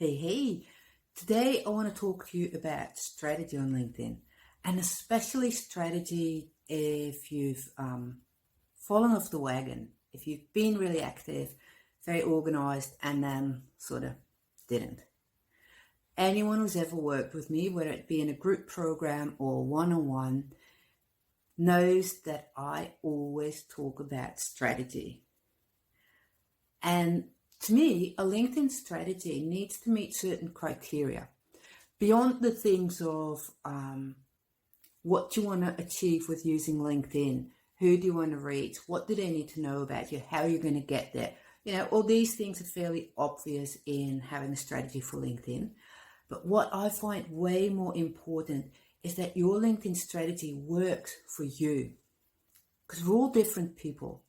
Hey, today I want to talk to you about strategy on LinkedIn, and especially strategy if you've fallen off the wagon, if you've been really active, very organized, and then sort of didn't. Anyone who's ever worked with me, whether it be in a group program or one-on-one, knows that I always talk about strategy. And to me, a LinkedIn strategy needs to meet certain criteria beyond the things of what you want to achieve with using LinkedIn. Who do you want to reach? What do they need to know about you? How are you going to get there? All these things are fairly obvious in having a strategy for LinkedIn. But what I find way more important is that your LinkedIn strategy works for you. Because we're all different people.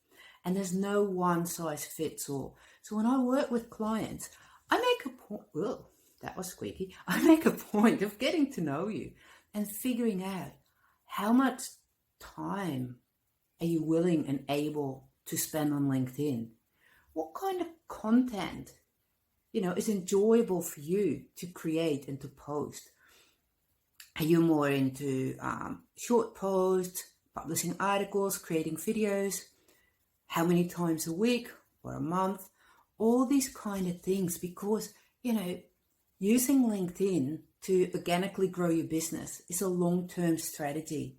And there's no one size fits all. So when I work with clients, I make a point, that was squeaky. I make a point of getting to know you and figuring out how much time are you willing and able to spend on LinkedIn? What kind of content, is enjoyable for you to create and to post? Are you more into short posts, publishing articles, creating videos? How many times a week or a month? All these kind of things, because, using LinkedIn to organically grow your business is a long-term strategy.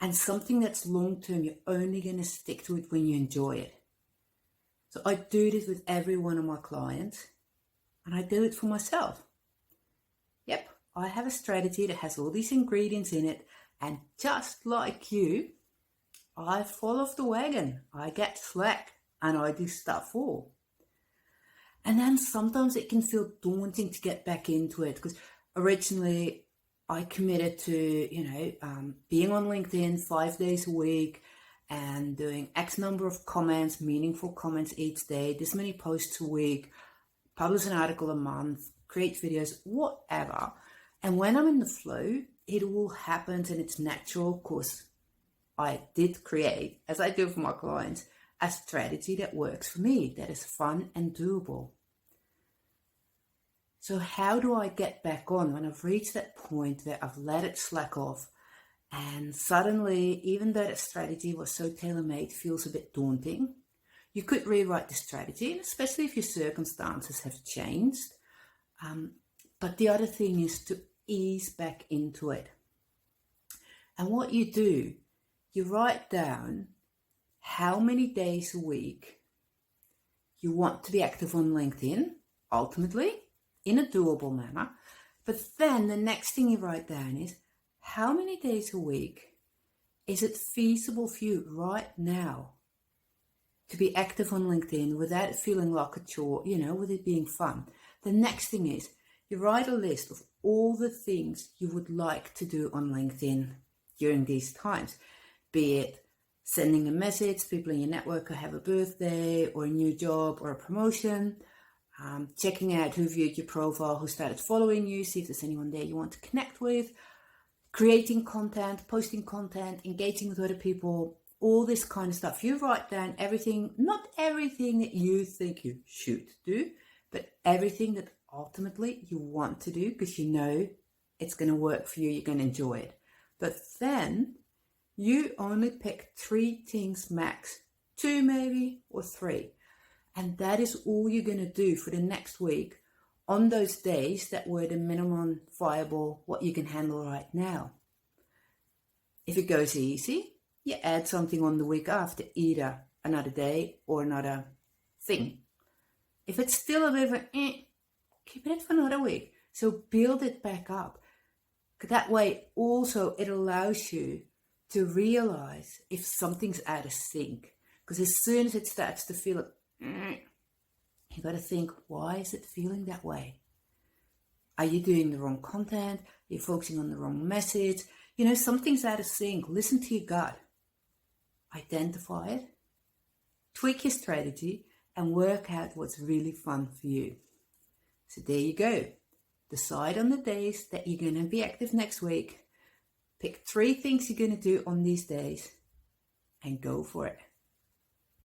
And something that's long-term, you're only going to stick to it when you enjoy it. So I do this with every one of my clients, and I do it for myself. Yep, I have a strategy that has all these ingredients in it, and just like you, I fall off the wagon, I get slack, and I do stuff all. And then sometimes it can feel daunting to get back into it, because originally I committed to, being on LinkedIn 5 days a week and doing X number of comments, meaningful comments each day, this many posts a week, publish an article a month, create videos, whatever. And when I'm in the flow, it all happens and it's natural, because I did create, as I do for my clients, a strategy that works for me, that is fun and doable. So how do I get back on when I've reached that point where I've let it slack off, and suddenly, even though that strategy was so tailor-made, feels a bit daunting? You could rewrite the strategy, especially if your circumstances have changed. But the other thing is to ease back into it. And what you do, you write down how many days a week you want to be active on LinkedIn, ultimately, in a doable manner. But then the next thing you write down is how many days a week is it feasible for you right now to be active on LinkedIn without it feeling like a chore, with it being fun. The next thing is you write a list of all the things you would like to do on LinkedIn during these times. Be it sending a message to people in your network who have a birthday or a new job or a promotion, checking out who viewed your profile, who started following you, see if there's anyone there you want to connect with, creating content, posting content, engaging with other people, all this kind of stuff. You write down everything, not everything that you think you should do, but everything that ultimately you want to do, because you know it's going to work for you, you're going to enjoy it. But then you only pick 3 things max, 2 maybe, or 3. And that is all you're going to do for the next week on those days that were the minimum viable, what you can handle right now. If it goes easy, you add something on the week after, either another day or another thing. If it's still a bit of keep it for another week. So build it back up. That way also it allows you to realize if something's out of sync. Because as soon as it starts to feel you got to think, why is it feeling that way? Are you doing the wrong content? Are you focusing on the wrong message? Something's out of sync. Listen to your gut. Identify it. Tweak your strategy and work out what's really fun for you. So there you go. Decide on the days that you're going to be active next week. Pick 3 things you're going to do on these days and go for it.